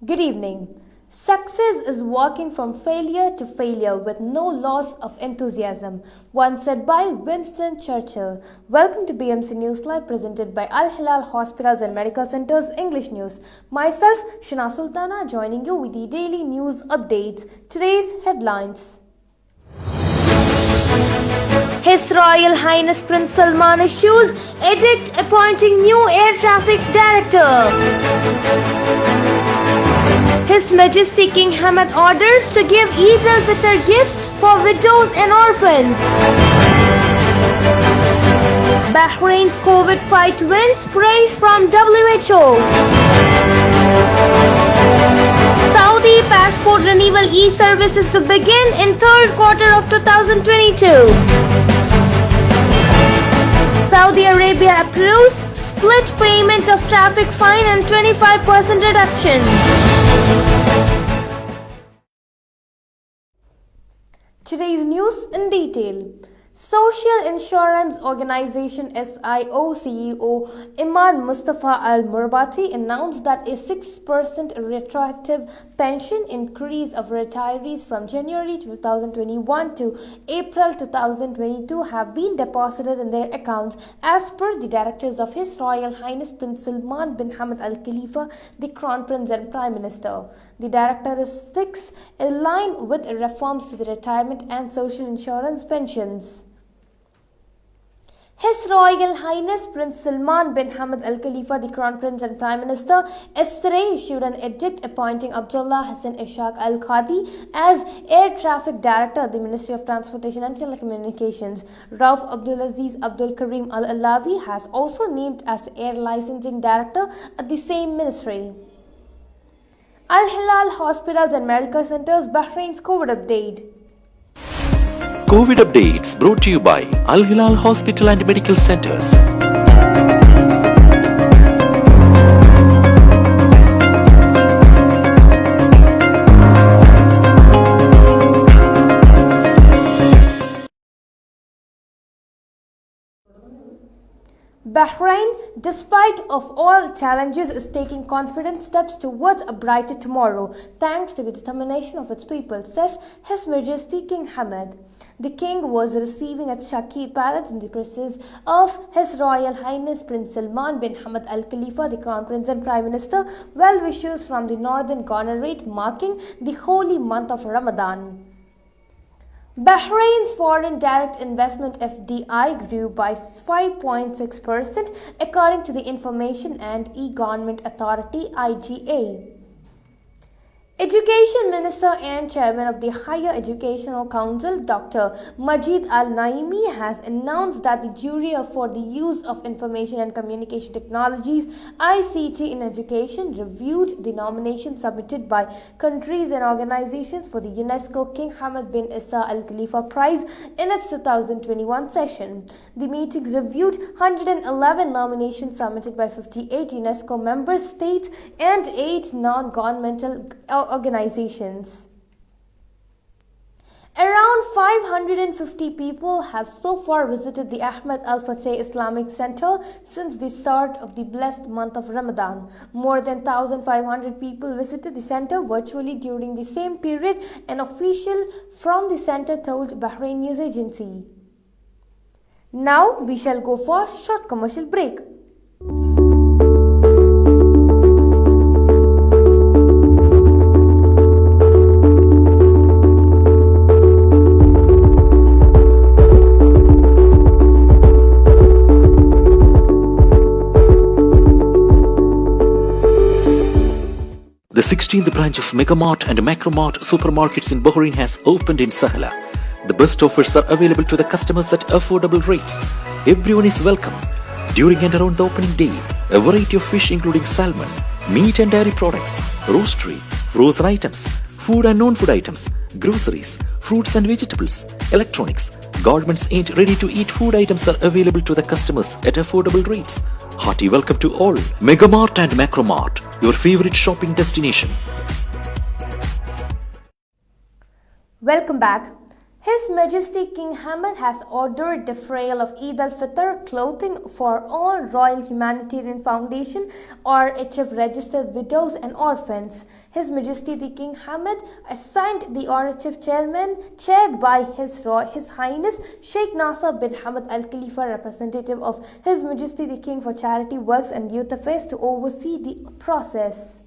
Good evening. Success is working from failure to failure with no loss of enthusiasm, once said by Winston Churchill. Welcome to BMC News Live presented by Al Hilal Hospitals and Medical Centers English News. Myself, Shana Sultana, joining you with the daily news updates. Today's headlines. His Royal Highness Prince Salman issues edict appointing new air traffic director. His Majesty King Hamad orders to give Eid al-Fitr gifts for widows and orphans. Bahrain's COVID fight wins praise from WHO. Saudi passport renewal e-services to begin in third quarter of 2022. Saudi Arabia approves split payment of traffic fine and 25% reduction. Today's news in detail. Social Insurance Organization SIO CEO Iman Mustafa Al Murbati announced that a 6% retroactive pension increase of retirees from January 2021 to April 2022 have been deposited in their accounts as per the directives of His Royal Highness Prince Salman bin Hamad Al Khalifa, the Crown Prince and Prime Minister. The directoristics align with reforms to the retirement and social insurance pensions. His Royal Highness Prince Salman bin Hamad Al Khalifa, the Crown Prince and Prime Minister, yesterday issued an edict appointing Abdullah Hassan Ishaq Al Khadi as Air Traffic Director at the Ministry of Transportation and Telecommunications. Rauf Abdulaziz Abdul Karim Al Alawi has also named as Air Licensing Director at the same ministry. Al Hilal Hospitals and Medical Centers Bahrain's COVID update. COVID updates brought to you by Al Hilal Hospital and Medical Centers. Bahrain, despite of all challenges, is taking confident steps towards a brighter tomorrow, thanks to the determination of its people, says His Majesty King Hamad. The king was receiving at Shakir Palace in the presence of His Royal Highness Prince Salman bin Hamad Al Khalifa, the Crown Prince and Prime Minister, well-wishers from the Northern Governorate marking the holy month of Ramadan. Bahrain's foreign direct investment FDI grew by 5.6% according to the Information and E-Government Authority IGA. Education Minister and Chairman of the Higher Educational Council, Dr. Majid Al-Naimi, has announced that the jury for the use of information and communication technologies (ICT) in education reviewed the nominations submitted by countries and organizations for the UNESCO King Hamad bin Isa Al Khalifa Prize in its 2021 session. The meetings reviewed 111 nominations submitted by 58 UNESCO member states and 8 non-governmental organizations. Around 550 people have so far visited the Ahmed Al Fateh Islamic Center since the start of the blessed month of Ramadan. More than 1,500 people visited the center virtually during the same period, an official from the center told Bahrain News Agency. Now we shall go for a short commercial break. The 16th branch of Megamart and Macromart supermarkets in Bahrain has opened in Sahla. The best offers are available to the customers at affordable rates. Everyone is welcome. During and around the opening day, a variety of fish including salmon, meat and dairy products, roastery, frozen items, food and non-food items, groceries, fruits and vegetables, electronics, garments and ready-to-eat food items are available to the customers at affordable rates. Hearty welcome to all. Megamart and Macromart, your favorite shopping destination. Welcome back. His Majesty King Hamad has ordered defrayal of Eid al-Fitr clothing for all Royal Humanitarian Foundation or HF registered widows and orphans. His Majesty the King Hamad assigned the ORHF chairman chaired by His Highness Sheikh Nasser bin Hamad Al Khalifa, representative of His Majesty the King for Charity Works and Youth Affairs, to oversee the process.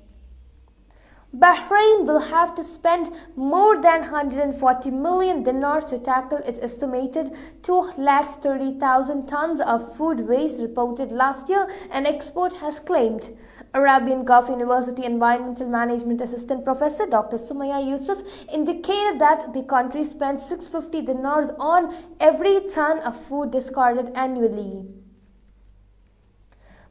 Bahrain will have to spend more than 140 million dinars to tackle its estimated 230,000 tons of food waste reported last year, an expert has claimed. Arabian Gulf University Environmental Management Assistant Professor Dr. Sumaya Yusuf indicated that the country spends 650 dinars on every ton of food discarded annually.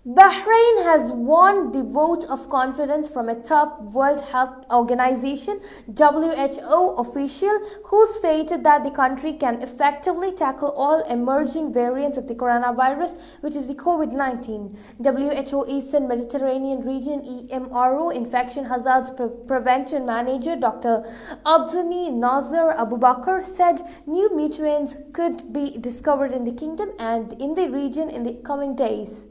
Bahrain has won the vote of confidence from a top World Health Organization (WHO) official who stated that the country can effectively tackle all emerging variants of the coronavirus, which is the COVID-19. WHO Eastern Mediterranean Region (EMRO) Infection Hazards Prevention Manager Dr. Abduni Nazar Abubakar said new mutagens could be discovered in the kingdom and in the region in the coming days.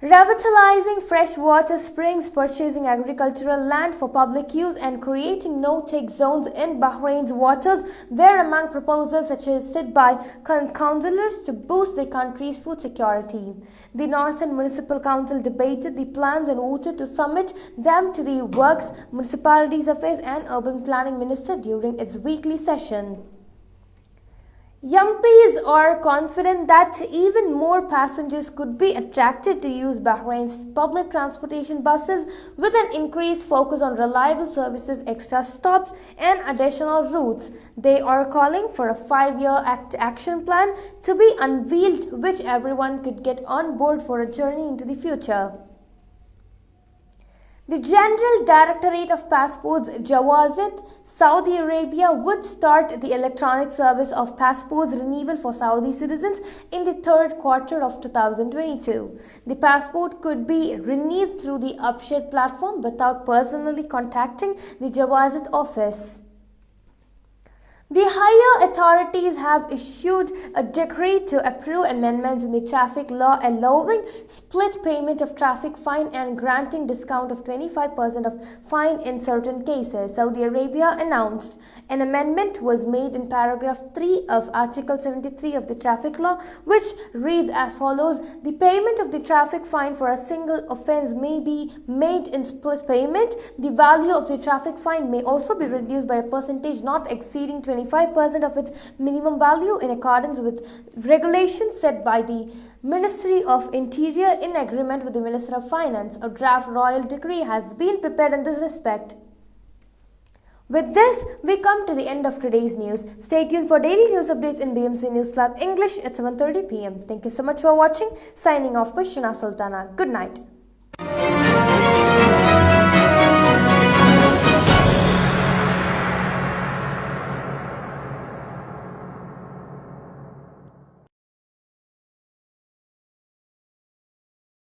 Revitalizing freshwater springs, purchasing agricultural land for public use, and creating no-take zones in Bahrain's waters were among proposals suggested by councillors to boost the country's food security. The Northern Municipal Council debated the plans and voted to submit them to the Works, Municipalities Affairs and Urban Planning Minister during its weekly session. Yumpis are confident that even more passengers could be attracted to use Bahrain's public transportation buses with an increased focus on reliable services, extra stops, and additional routes. They are calling for a 5-year action plan to be unveiled, which everyone could get on board for a journey into the future. The General Directorate of Passports, Jawazat, Saudi Arabia, would start the electronic service of passports renewal for Saudi citizens in the third quarter of 2022. The passport could be renewed through the Upshed platform without personally contacting the Jawazat office. The higher authorities have issued a decree to approve amendments in the traffic law allowing split payment of traffic fine and granting discount of 25% of fine in certain cases, Saudi Arabia announced. An amendment was made in paragraph 3 of Article 73 of the traffic law, which reads as follows: the payment of the traffic fine for a single offence may be made in split payment. The value of the traffic fine may also be reduced by a percentage not exceeding 25% of its minimum value in accordance with regulations set by the Ministry of Interior in agreement with the Minister of Finance. A draft royal decree has been prepared in this respect. With this, we come to the end of today's news. Stay tuned for daily news updates in BMC News Club English at 7:30 p.m. Thank you so much for watching. Signing off by Shana Sultana. Good night.